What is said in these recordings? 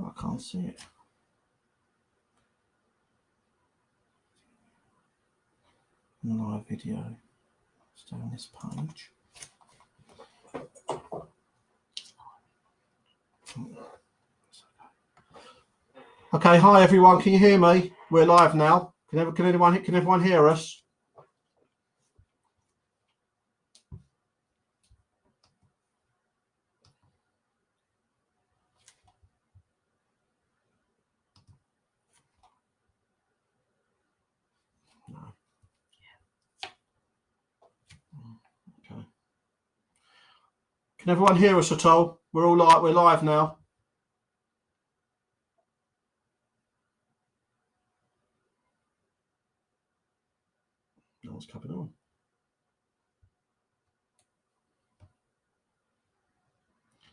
I can't see it. Live video. Stay on this page. Okay, hi everyone. Can you hear me? We're live now. Can everyone hear us? No. Okay. Can everyone hear us at all? We're live now. No one's coming on.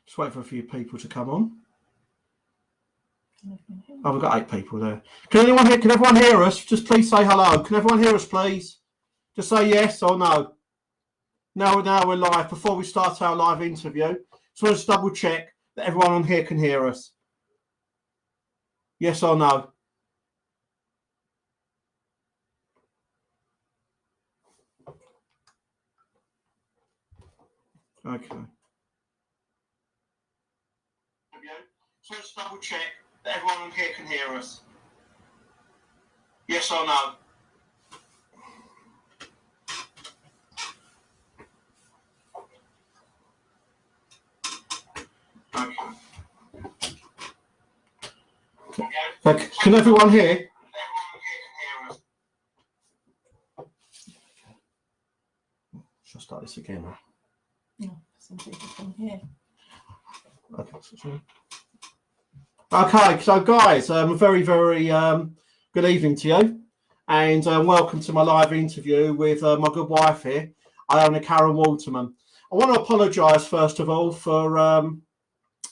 Just wait for a few people to come on. Oh, we've got 8 people there. Can everyone hear us? Just please say hello. Can everyone hear us, please? Just say yes or no. Now we're live. Before we start our live interview, just want to double check that everyone on here can hear us. Yes or no? Okay. So let's double check that everyone on here can hear us. Yes or no? Okay. Can everyone hear? Shall I start this again? No, some people can hear. Okay, so guys, a very, very good evening to you, and welcome to my live interview with my good wife here, Iona Karen Waterman. I want to apologise first of all for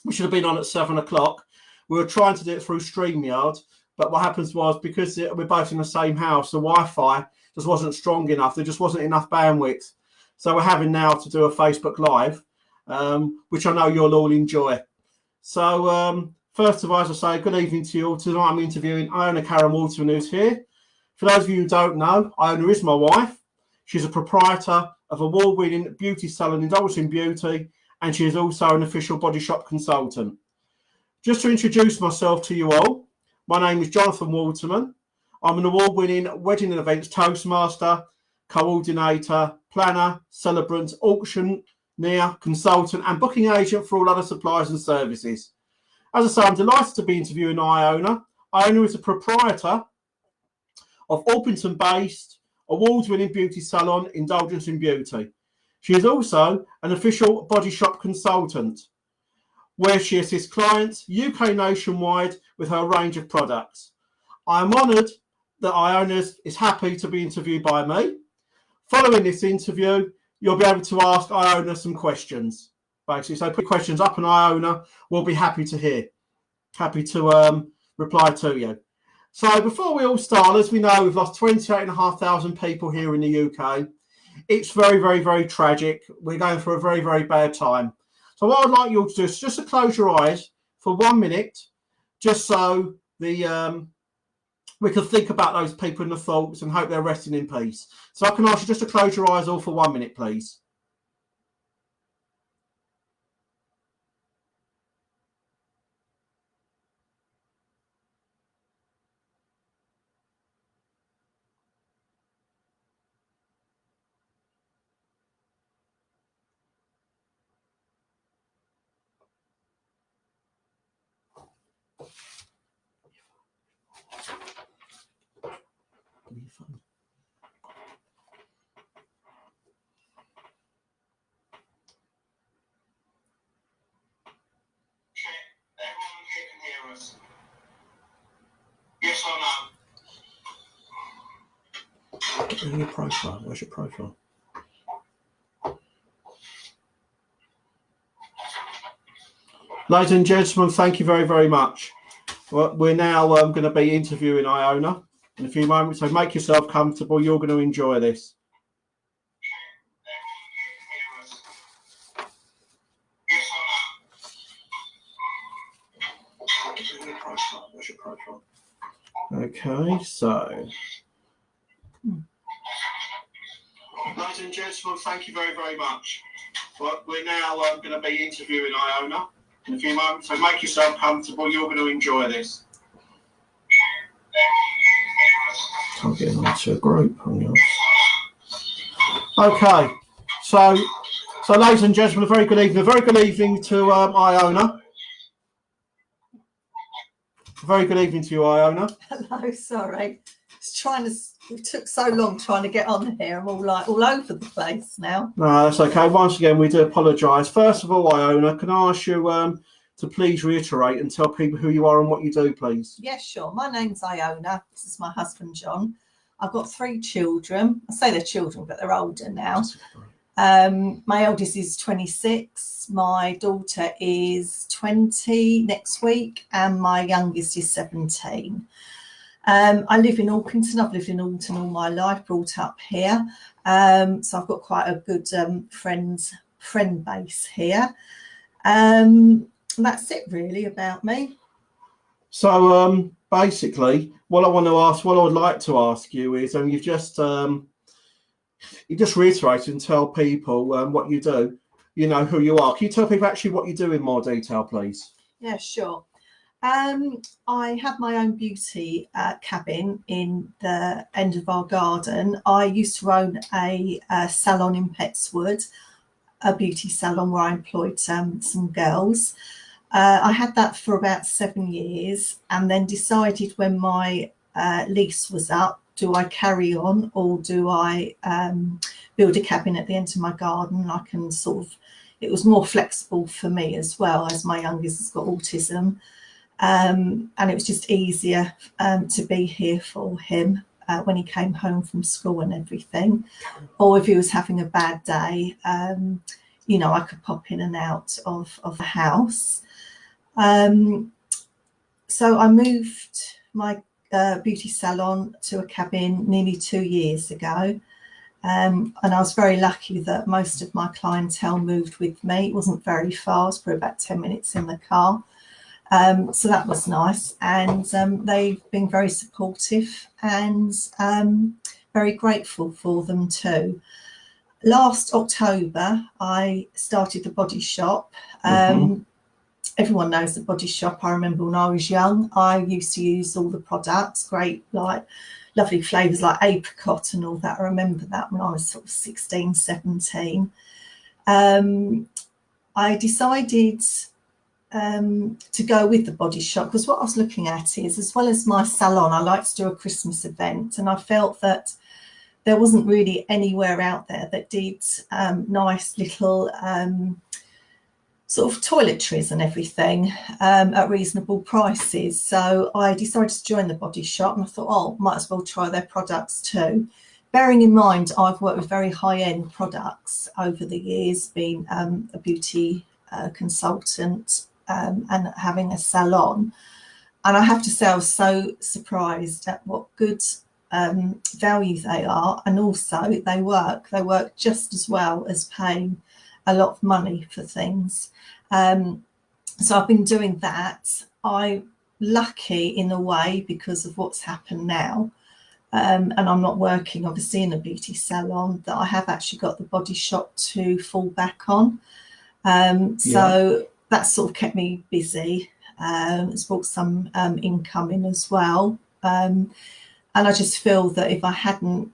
we should have been on at 7 o'clock. We were trying to do it through StreamYard, but what happens was because we're both in the same house, the Wi-Fi just wasn't strong enough. There just wasn't enough bandwidth, so we're having now to do a Facebook Live, which I know you'll all enjoy. So first of all, as I say, good evening to you all. Tonight I'm interviewing Iona Karen Waterman, who's here. For those of you who don't know, Iona is my wife. She's a proprietor of award-winning beauty salon Indulgence in Beauty, and she is also an official body shop consultant. Just to introduce myself to you all, my name is Jonathan Waterman. I'm an award-winning wedding and events Toastmaster, coordinator, planner, celebrant, auctioneer, consultant, and booking agent for all other supplies and services. As I say, I'm delighted to be interviewing Iona. Iona is a proprietor of Orpington-based award-winning beauty salon Indulgence in Beauty. She is also an official body shop consultant, where she assists clients UK nationwide with her range of products. I am honoured that Iona is happy to be interviewed by me. Following this interview, you'll be able to ask Iona some questions, basically. So put questions up and Iona will be happy to reply to you. So before we all start, as we know, we've lost 28,500 people here in the UK. It's very, very, very tragic. We're going through a very, very bad time. So what I'd like you all to do is just to close your eyes for 1 minute, just so we can think about those people and the thoughts and hope they're resting in peace. So I can ask you just to close your eyes all for 1 minute, please. Everyone here can hear us. Yes or no? Your profile. Where's your profile? Ladies and gentlemen, thank you very, very much. Well, we're now going to be interviewing Iona in a few moments, so make yourself comfortable. You're going to enjoy this. Where's your profile? Okay, so. Ladies and gentlemen, thank you very, very much. But we're now going to be interviewing Iona in a few moments, so make yourself comfortable. You're going to enjoy this. Can't get into a group. Okay, so ladies and gentlemen, a very good evening. A very good evening to Iona. A very good evening to you, Iona. Hello, sorry. It took so long trying to get on here. I'm all over the place now. No, that's okay. Once again, we do apologise. First of all, Iona, can I ask you to please reiterate and tell people who you are and what you do, please? Yes, sure. My name's Iona. This is my husband, John. I've got 3 children. I say they're children, but they're older now. My eldest is 26. My daughter is 20 next week, and my youngest is 17. I live in Orpington. I've lived in Alton all my life, brought up here. So I've got quite a good friend base here. That's it really about me. So basically, what I would like to ask you is, you just reiterate and tell people what you do. You know who you are. Can you tell people actually what you do in more detail, please? Yeah, sure. I have my own beauty cabin in the end of our garden. I used to own a salon in Petswood, a beauty salon where I employed some girls. I had that for about 7 years, and then decided when my lease was up, do I carry on or do I build a cabin at the end of my garden? I can it was more flexible for me as well, as my youngest has got autism. And it was just easier to be here for him when he came home from school and everything, or if he was having a bad day, I could pop in and out of the house. So I moved my beauty salon to a cabin nearly 2 years ago, and I was very lucky that most of my clientele moved with me. It wasn't very far, it was probably about 10 minutes in the car. So that was nice, and they've been very supportive, and very grateful for them too. Last October, I started the Body Shop. Everyone knows the Body Shop. I remember when I was young, I used to use all the products, great, like lovely flavours like apricot and all that. I remember that when I was sort of 16, 17. I decided to go with the Body Shop because what I was looking at is, as well as my salon, I like to do a Christmas event, and I felt that there wasn't really anywhere out there that did nice little sort of toiletries and everything at reasonable prices. So I decided to join the Body Shop, and I thought, oh, might as well try their products too. Bearing in mind, I've worked with very high-end products over the years, being a beauty consultant and having a salon. And I have to say, I was so surprised at what good value they are, and also they work just as well as paying a lot of money for things. So I've been doing that. I'm lucky in a way because of what's happened now, and I'm not working obviously in a beauty salon, that I have actually got the Body Shop to fall back on. So that sort of kept me busy. It's brought some income in as well. And I just feel that if I hadn't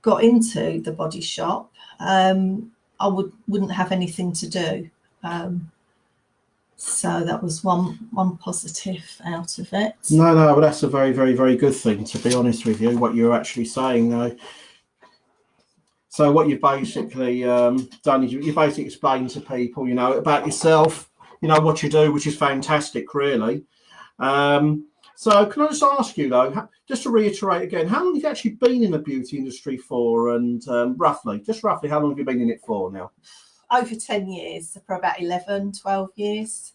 got into the Body Shop, I wouldn't have anything to do. So that was one positive out of it. No, but that's a very, very, very good thing, to be honest with you, what you're actually saying, though. So what you've basically done is you basically explained to people, about yourself, what you do, which is fantastic, really. So can I just ask you, though, just to reiterate again, how long have you actually been in the beauty industry for? And roughly, how long have you been in it for now? Over 10 years, for about 11, 12 years.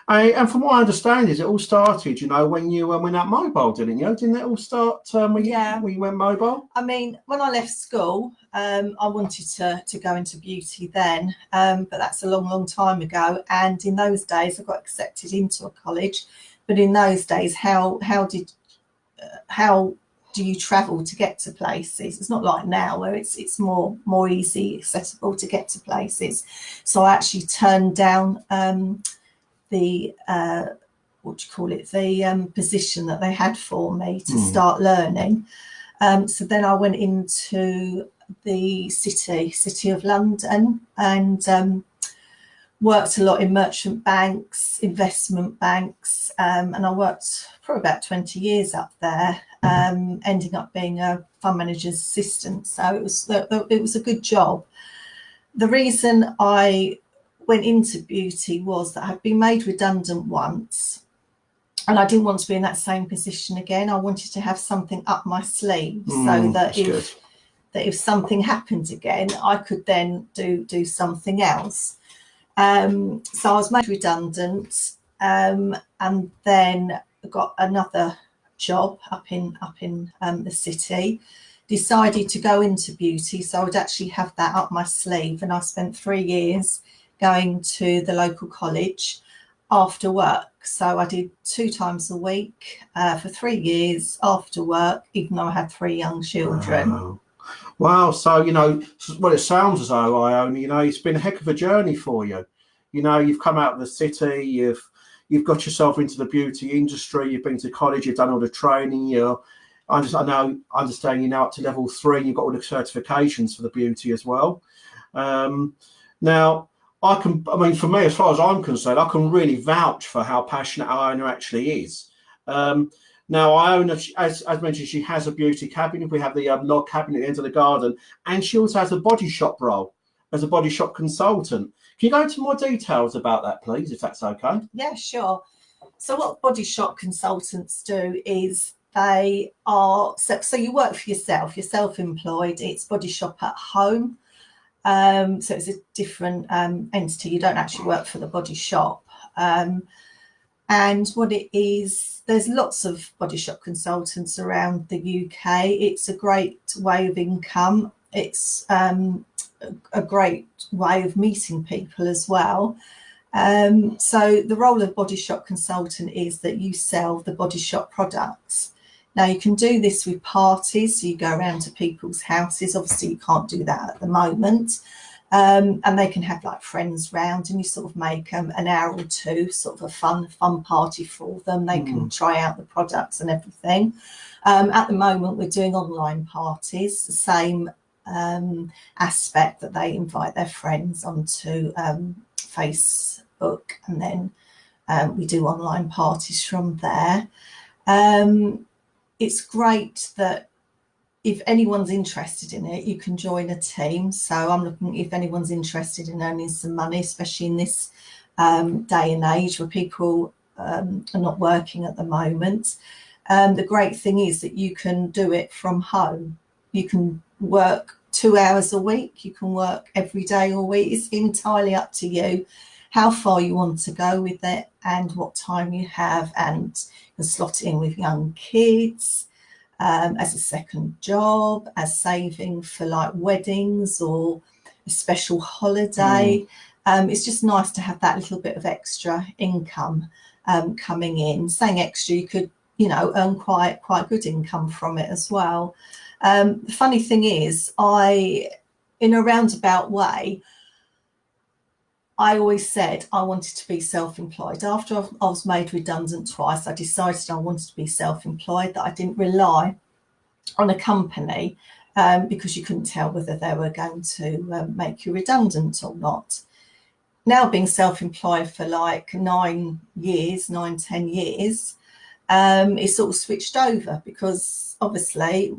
And from what I understand, is it all started, when you went out mobile, didn't you? Didn't it all start when you went mobile? I mean, when I left school, I wanted to go into beauty then, but that's a long, long time ago. And in those days, I got accepted into a college. But in those days, how do you travel to get to places? It's not like now where it's more easy, accessible to get to places. So I actually turned down the position that they had for me to start learning. So then I went into the city of London and worked a lot in merchant banks, investment banks, and I worked for about 20 years up there, ending up being a fund manager's assistant. So it was a good job. The reason I went into beauty was that I'd been made redundant once, and I didn't want to be in that same position again. I wanted to have something up my sleeve so that if something happened again, I could then do something else. So I was made redundant, and then got another job up in the city. Decided to go into beauty, so I would actually have that up my sleeve. And I spent 3 years going to the local college after work. So I did 2 times a week for 3 years after work, even though I had 3 young children. Wow. So, it sounds as though, Iona, it's been a heck of a journey for you. You've come out of the city, you've got yourself into the beauty industry, you've been to college, you've done all the training, I understand you're now up to level 3, and you've got all the certifications for the beauty as well. Now, for me, as far as I'm concerned, I can really vouch for how passionate Iona actually is. Now, Iona, as mentioned, she has a beauty cabinet. We have the log cabinet at the end of the garden, and she also has a body shop role as a body shop consultant. Can you go into more details about that, please, if that's okay? Yeah, sure. So what body shop consultants do is they are, so you work for yourself, you're self-employed, it's body shop at home. So it's a different entity. You don't actually work for the body shop. And what it is, there's lots of body shop consultants around the UK. It's a great way of income. It's a great way of meeting people as well. So the role of body shop consultant is that you sell the body shop products. Now, you can do this with parties, so you go around to people's houses. Obviously, you can't do that at the moment. And they can have like friends round, and you sort of make an hour or 2, sort of a fun party for them. They can try out the products and everything. At the moment, we're doing online parties, the same aspect, that they invite their friends onto Facebook, and then we do online parties from there. It's great that if anyone's interested in it, you can join a team. So I'm looking, if anyone's interested in earning some money, especially in this day and age where people are not working at the moment. The great thing is that you can do it from home. You can work 2 hours a week. You can work every day all week. It's entirely up to you how far you want to go with it and what time you have, and you can slot it in with young kids, as a second job, as saving for like weddings or a special holiday. It's just nice to have that little bit of extra income coming in. Saying extra, you could, earn quite good income from it as well. The funny thing is, in a roundabout way, I always said I wanted to be self-employed. After I was made redundant twice, I decided I wanted to be self-employed, that I didn't rely on a company because you couldn't tell whether they were going to make you redundant or not. Now being self-employed for like 10 years, it's sort of switched over, because obviously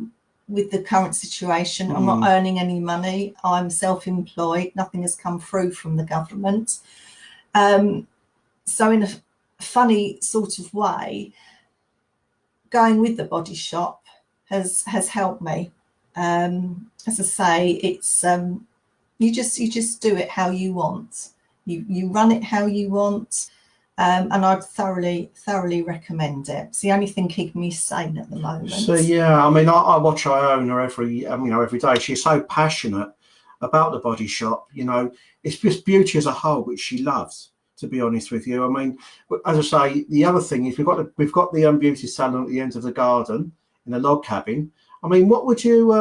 with the current situation, I'm not earning any money. I'm self-employed. Nothing has come through from the government. So in a funny sort of way, going with the body shop has helped me. As I say, it's you just do it how you want. You run it how you want. and I'd thoroughly recommend it. It's the only thing keeping me sane at the moment. So yeah, I mean, I watch Iona every day. She's so passionate about the body shop. You know, it's just beauty as a whole, which she loves. To be honest with you, I mean, as I say, the other thing is we've got the beauty salon at the end of the garden in a log cabin. I mean, what would you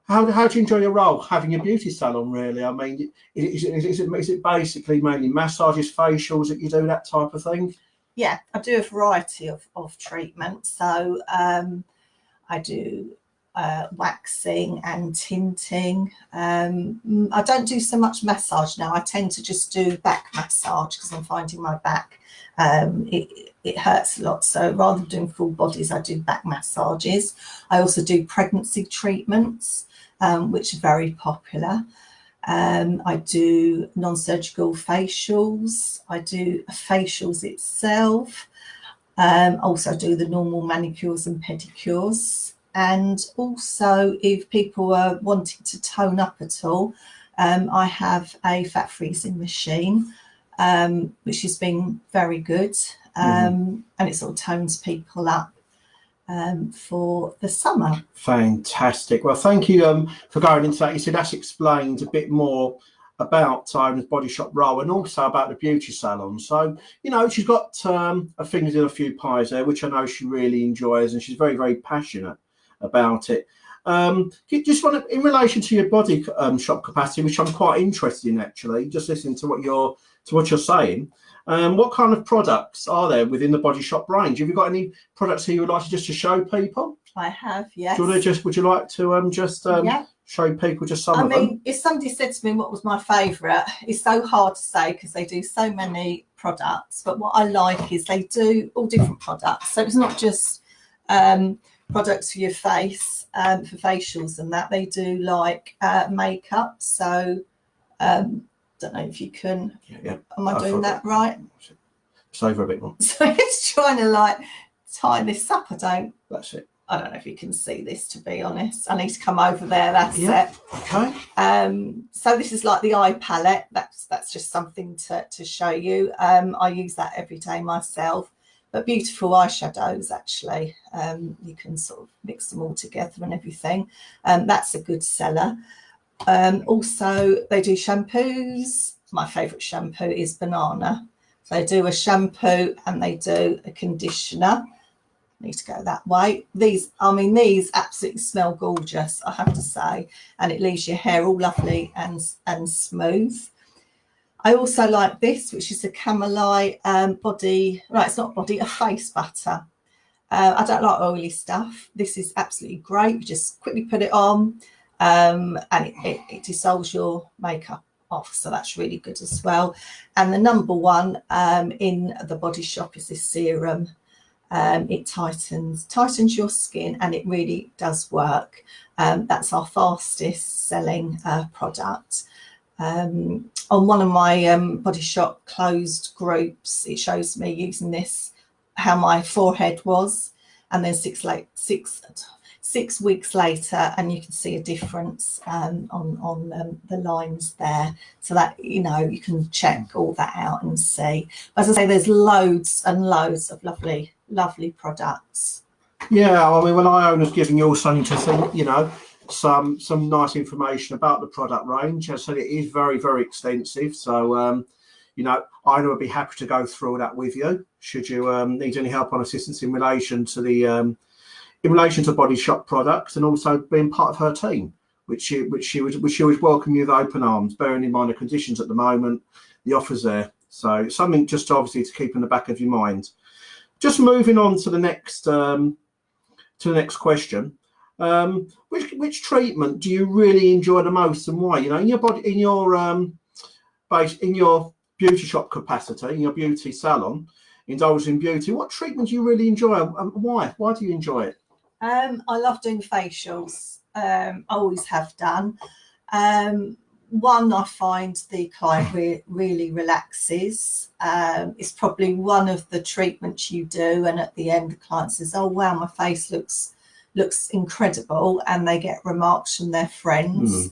how do you enjoy your role having a beauty salon? Really, I mean, is it basically mainly massages, facials that you do, that type of thing? Yeah, I do a variety of treatments. So I do waxing and tinting. I don't do so much massage now. I tend to just do back massage because I'm finding my back it hurts a lot. So rather than doing full bodies, I do back massages. I also do pregnancy treatments, which are very popular. I do non-surgical facials. I do facials itself. Also do the normal manicures and pedicures. And also, if people are wanting to tone up at all, I have a fat freezing machine, which has been very good. And it sort of tones people up for the summer. Fantastic. Well, thank you for going into that. You see, that's explained a bit more about Iona's body shop role and also about the beauty salon. So, you know, she's got her fingers in a few pies there, which I know she really enjoys, and she's very, very passionate about it. Just want to, in relation to your body shop capacity, which I'm quite interested in actually, just listening to what you're saying. What kind of products are there within the body shop range? Have you got any products here you would like to just to show people? I have, yes. Would you like to show people just some of them? I mean, if somebody said to me what was my favourite, it's so hard to say because they do so many products. But what I like is they do all different products. So it's not just products for your face, for facials and that. They do like makeup. So don't know if you can. Yeah. Am I doing that right? Just over a bit more. So it's trying to like tie this up. That's it. I don't know if you can see this, to be honest. I need to come over there. That's it. Okay. So this is like the eye palette. That's just something to show you. I use that every day myself. But beautiful eyeshadows, actually. You can sort of mix them all together and everything. That's a good seller. Also, they do shampoos. My favourite shampoo is banana. So they do a shampoo and they do a conditioner. Need to go that way. These absolutely smell gorgeous, I have to say, and it leaves your hair all lovely and smooth. I also like this, which is a Camelite a face butter. I don't like oily stuff. This is absolutely great. You just quickly put it on, and it dissolves your makeup off, so that's really good as well. And the number one in the Body Shop is this serum. It tightens your skin, and it really does work. That's our fastest selling product. On one of my Body Shop closed groups, it shows me using this, how my forehead was, and then 6 weeks later, and you can see a difference on the lines there. So that, you know, you can check all that out and see. As I say, there's loads and loads of lovely products. Yeah, I mean, when Iona's giving you all something to think, you know, some nice information about the product range. As I said, it is very, very extensive. So, you know, Iona would be happy to go through that with you. Should you need any help or assistance in relation to the Body Shop products, and also being part of her team, which she would welcome you with open arms, bearing in mind the conditions at the moment, the offers there. So something just obviously to keep in the back of your mind. Just moving on to the next question. Which treatment do you really enjoy the most, and why? You know, in your beauty shop capacity, in your beauty salon, indulging in beauty, what treatment do you really enjoy, and why? Why do you enjoy it? I love doing facials. I always have done. One, I find the client really relaxes. It's probably one of the treatments you do, and at the end the client says, "Oh wow, my face looks incredible," and they get remarks from their friends.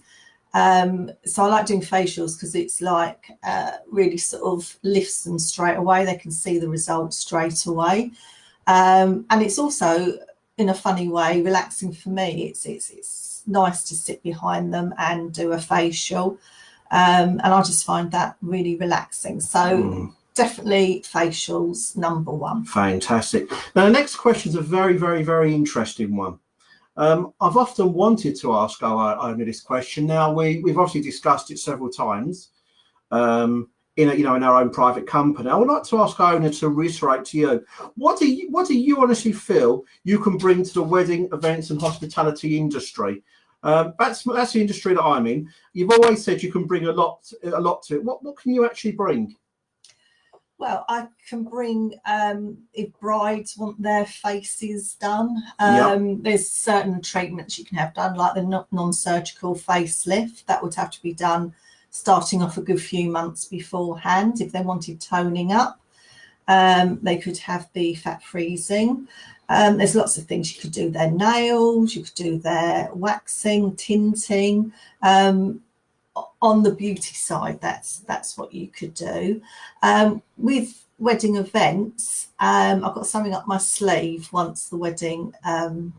So I like doing facials because it's like really sort of lifts them straight away. They can see the results straight away. And it's also, in a funny way, relaxing for me. It's nice to sit behind them and do a facial. And I just find that really relaxing. So definitely facials, number one. Fantastic. Now, the next question is a very, very, very interesting one. I've often wanted to ask Iona this question. Now, we've obviously discussed it several times in our own private company. I would like to ask Iona to reiterate to you, what do you honestly feel you can bring to the wedding, events and hospitality industry? That's the industry that I'm in. You've always said you can bring a lot to it. What can you actually bring? Well, I can bring, if brides want their faces done, there's certain treatments you can have done, like the non-surgical facelift. That would have to be done starting off a good few months beforehand. If they wanted toning up, they could have the fat freezing. There's lots of things. You could do their nails, you could do their waxing, tinting. On the beauty side, that's what you could do. With wedding events, I've got something up my sleeve once the wedding and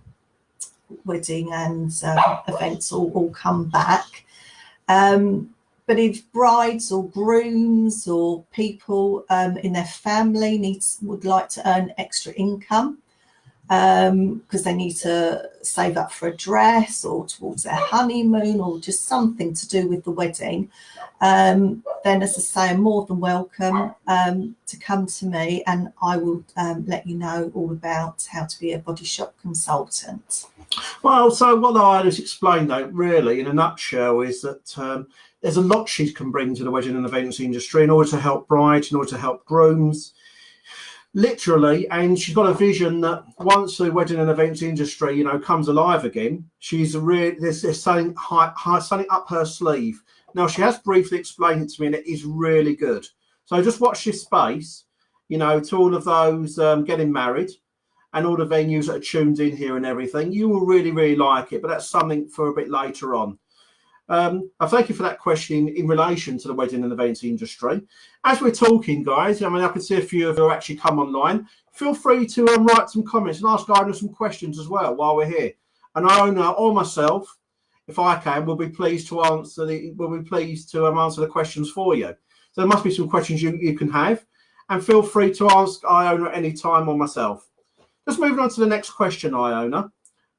events all come back. But if brides or grooms or people in their family would like to earn extra income, because they need to save up for a dress or towards their honeymoon or just something to do with the wedding, then, as I say, I'm more than welcome to come to me, and I will let you know all about how to be a body shop consultant. Well, so what I just explained, though, really, in a nutshell, is that there's a lot she can bring to the wedding and events industry in order to help brides, in order to help grooms, literally. And she's got a vision that once the wedding and events industry, comes alive again, there's something up her sleeve. Now, she has briefly explained it to me, and it is really good. So just watch this space, to all of those getting married and all the venues that are tuned in here and everything. You will really, really like it, but that's something for a bit later on. I thank you for that question in relation to the wedding and events industry. As we're talking, guys, I can see a few of you actually come online. Feel free to write some comments and ask Iona some questions as well while we're here. And Iona or myself, if I can, will be pleased to answer the questions for you. So there must be some questions you can have, and feel free to ask Iona any time or myself. Just moving on to the next question, Iona.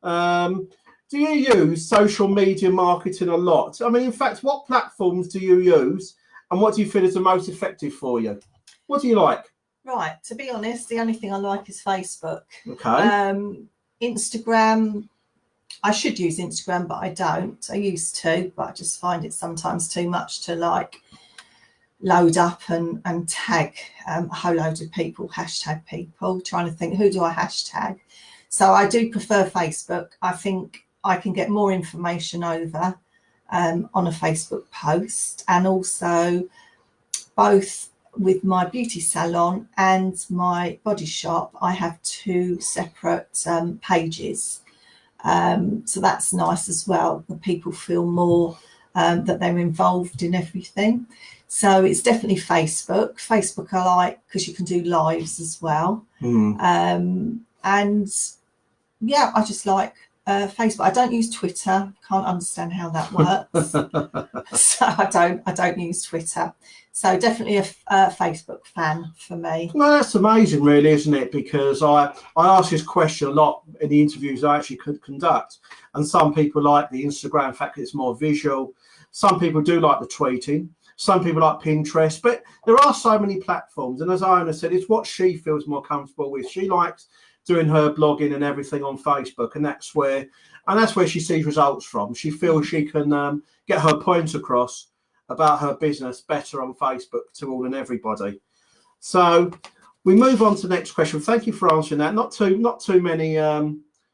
Do you use social media marketing a lot? In fact, what platforms do you use, and what do you feel is the most effective for you? What do you like? Right, to be honest, the only thing I like is Facebook. Okay. Instagram, I should use Instagram, but I don't. I used to, but I just find it sometimes too much to load up and tag a whole load of people, hashtag people, trying to think, who do I hashtag? So I do prefer Facebook. I think I can get more information over on a Facebook post, and also both with my beauty salon and my body shop, I have two separate pages. So that's nice as well. The people feel more that they're involved in everything. So it's definitely Facebook. Facebook I like because you can do lives as well. And yeah, I just like Facebook. I don't use Twitter. Can't understand how that works. So I don't use Twitter. So definitely a Facebook fan for me. Well, that's amazing, really, isn't it? Because I ask this question a lot in the interviews I actually could conduct, and some people like the Instagram fact that it's more visual. Some people do like the tweeting. Some people like Pinterest, but there are so many platforms. And as Iona said, it's what she feels more comfortable with. She likes doing her blogging and everything on Facebook, and that's where she sees results from. She feels she can get her points across about her business better on Facebook to all and everybody. So we move on to the next question. Thank you for answering that. Not too many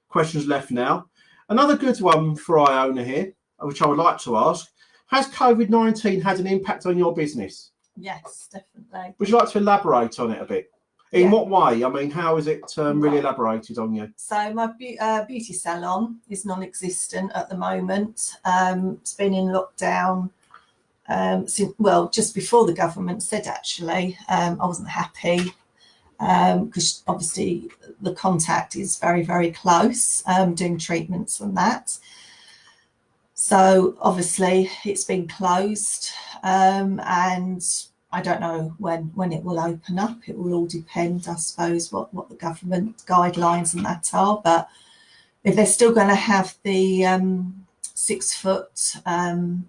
questions left now. Another good one for Iona here, which I would like to ask: has COVID-19 had an impact on your business? Yes, definitely. Would you like to elaborate on it a bit? In what way? I mean, how is it really elaborated on you? So my beauty salon is non-existent at the moment. It's been in lockdown since, well, just before the government said, actually. I wasn't happy because obviously the contact is very, very close, doing treatments and that. So obviously it's been closed, and I don't know when it will open up. It will all depend, I suppose, what the government guidelines and that are. But if they're still going to have the 6 foot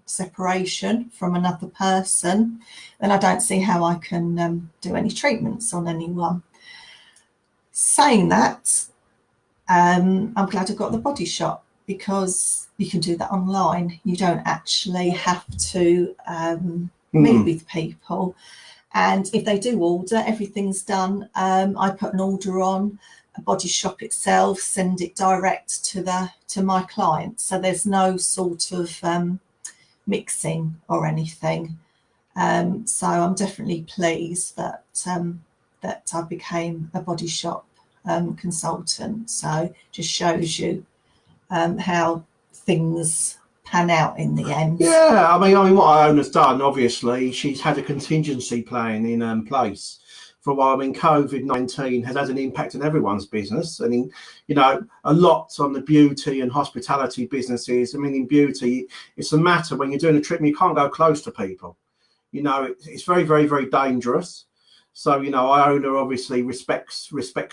separation from another person, then I don't see how I can do any treatments on anyone. Saying that, I'm glad I got the Body Shop, because you can do that online. You don't actually have to meet with people. And if they do order, everything's done. I put an order on a Body Shop itself, send it direct to my client. So there's no sort of mixing or anything. So I'm definitely pleased that that I became a Body Shop consultant. So just shows you how things pan out in the end. Yeah, I mean, what Iona's done, obviously, she's had a contingency plan in place for a while. I mean, COVID-19 has had an impact on everyone's business. I mean, you know, a lot on the beauty and hospitality businesses. I mean, in beauty, it's a matter when you're doing a treatment, you can't go close to people. You know, it's very, very, very dangerous. So, you know, Iona obviously respects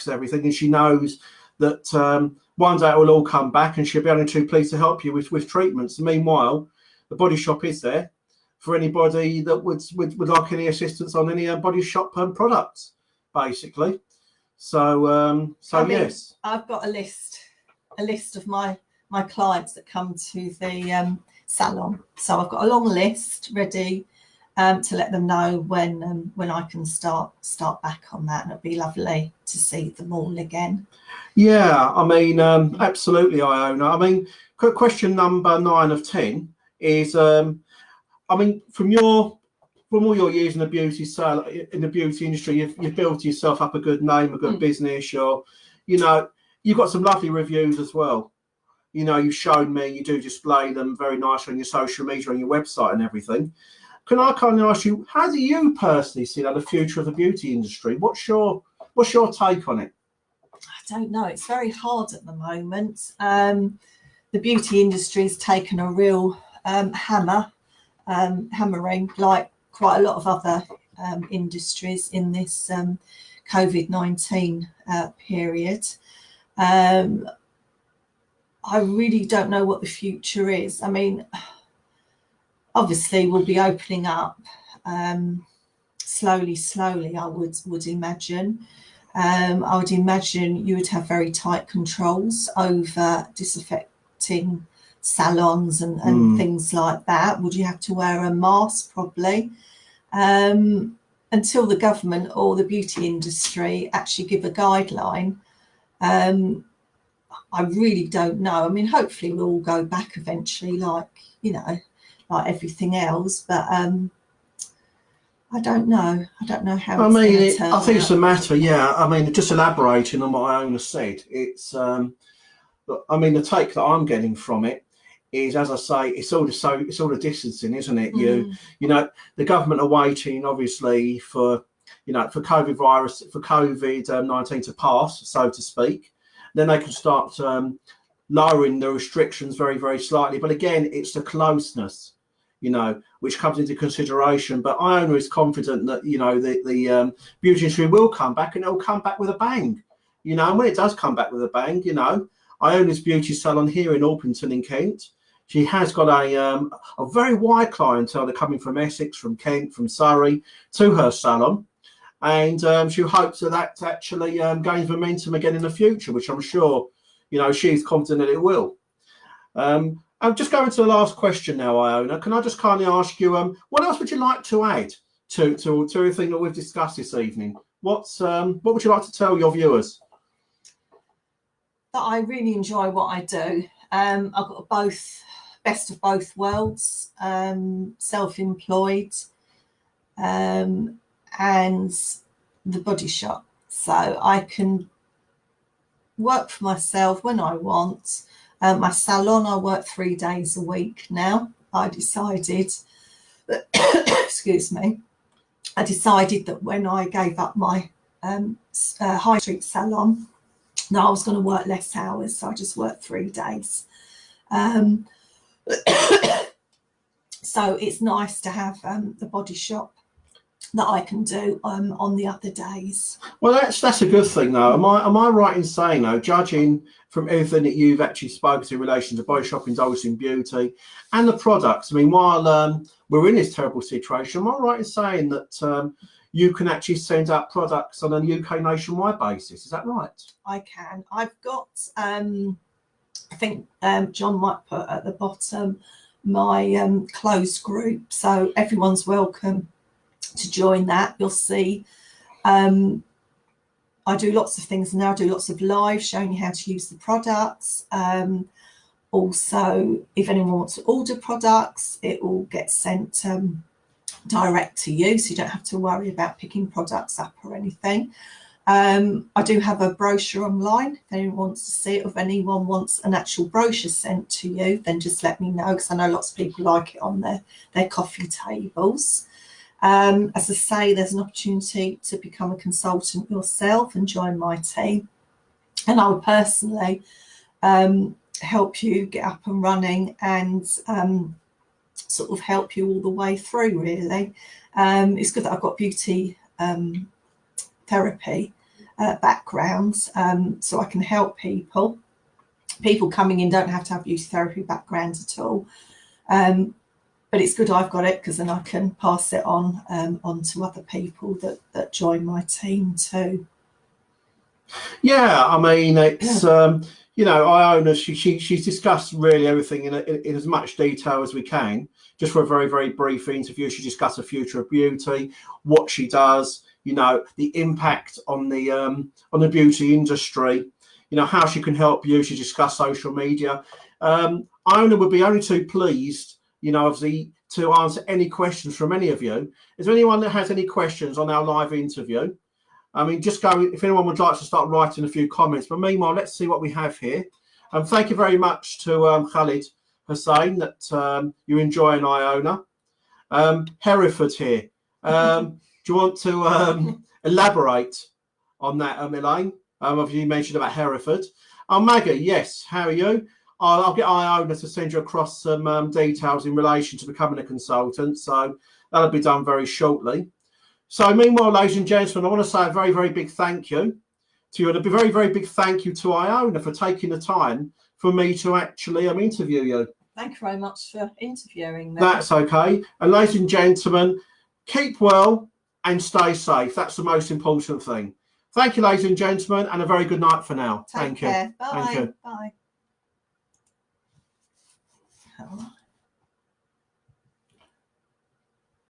everything, and she knows that one day it will all come back, and she'll be only too pleased to help you with treatments. Meanwhile, the Body Shop is there for anybody that would like any assistance on any Body Shop products, basically. So, yes, I've got a list of my clients that come to the salon. So I've got a long list ready to let them know when I can start back on that, and it'd be lovely to see them all again. Yeah, I mean, absolutely, Iona. I mean, question number 9 of 10 is, I mean, from all your years in the beauty industry, you've built yourself up a good name, a good business. You know, you've got some lovely reviews as well. You know, you've shown me, you do display them very nicely on your social media, on your website and everything. Can I kind of ask you, how do you personally see the future of the beauty industry? What's your take on it? I don't know. It's very hard at the moment. The beauty industry's taken a real hammering, like quite a lot of other industries in this COVID-19 period. I really don't know what the future is. I mean, obviously we'll be opening up slowly, I would imagine. I would imagine you would have very tight controls over disinfecting salons and things like that. Would you have to wear a mask? Probably. Until the government or the beauty industry actually give a guideline, I really don't know. I mean, hopefully we'll all go back eventually, like, you know, like everything else, but I don't know. I don't know how it's going to turn out. I think it's a matter, yeah. I mean, just elaborating on what Iona said, it's, I mean, the take that I'm getting from it is, as I say, it's all the distancing, isn't it? You know, the government are waiting, obviously, for, you know, for COVID-19 to pass, so to speak. Then they can start lowering the restrictions very, very slightly. But again, it's the closeness, you know, which comes into consideration. But Iona is confident that, you know, the beauty industry will come back, and it will come back with a bang. You know, and when it does come back with a bang, you know, Iona's beauty salon here in Orpington in Kent, she has got a very wide clientele. They're coming from Essex, from Kent, from Surrey to her salon. And she hopes that actually gains momentum again in the future, which I'm sure, you know, she's confident that it will. I'm just going to the last question now, Iona. Can I just kindly ask you, what else would you like to add to everything that we've discussed this evening? What would you like to tell your viewers? That I really enjoy what I do. I've got best of both worlds, self-employed, and the Body Shop. so I can work for myself when I want. My salon, I work 3 days a week now. I decided, excuse me, I decided that when I gave up my high street salon, now I was going to work less hours, so I just worked 3 days. So it's nice to have the body shop that I can do on the other days. Well, that's a good thing, though. Am I right in saying, though, judging from everything that you've actually spoken to in relation to body shop, indulging beauty, and the products? I mean, while we're in this terrible situation, am I right in saying that you can actually send out products on a UK nationwide basis? Is that right? I can. I've got, I think John might put at the bottom my closed group, so everyone's welcome to join that. You'll see I do lots of things now. I do lots of live showing you how to use the products. Also, if anyone wants to order products, it will get sent direct to you, so you don't have to worry about picking products up or anything. I do have a brochure online. If anyone wants to see it, or if anyone wants an actual brochure sent to you, then just let me know, because I know lots of people like it on their coffee tables. As I say, there's an opportunity to become a consultant yourself and join my team, and I will personally help you get up and running and sort of help you all the way through, really. It's good that I've got beauty therapy backgrounds, so I can help people. People coming in don't have to have beauty therapy backgrounds at all. But it's good I've got it, because then I can pass it on to other people that join my team too. Yeah, I mean, it's you know, Iona, she's discussed really everything in as much detail as we can. Just for a very, very brief interview, she discussed the future of beauty, what she does, you know, the impact on the beauty industry, you know, how she can help you. She discussed social media. Iona would be only too pleased, you know, obviously, to answer any questions from any of you. Is there anyone that has any questions on our live interview? I mean, just go, if anyone would like to start writing a few comments. But meanwhile, let's see what we have here. Thank you very much to Khalid Hussain that you're enjoying Iona. Hereford here. Do you want to elaborate on that, Elaine? Obviously, you mentioned about Hereford. Maggie, yes, how are you? I'll get Iona to send you across some details in relation to becoming a consultant. So that'll be done very shortly. So meanwhile, ladies and gentlemen, I want to say a very, very big thank you to you. And a very, very big thank you to Iona for taking the time for me to actually interview you. Thank you very much for interviewing me. That's okay. And ladies and gentlemen, keep well and stay safe. That's the most important thing. Thank you, ladies and gentlemen, and a very good night for now. Take care. Bye. Thank you. Bye.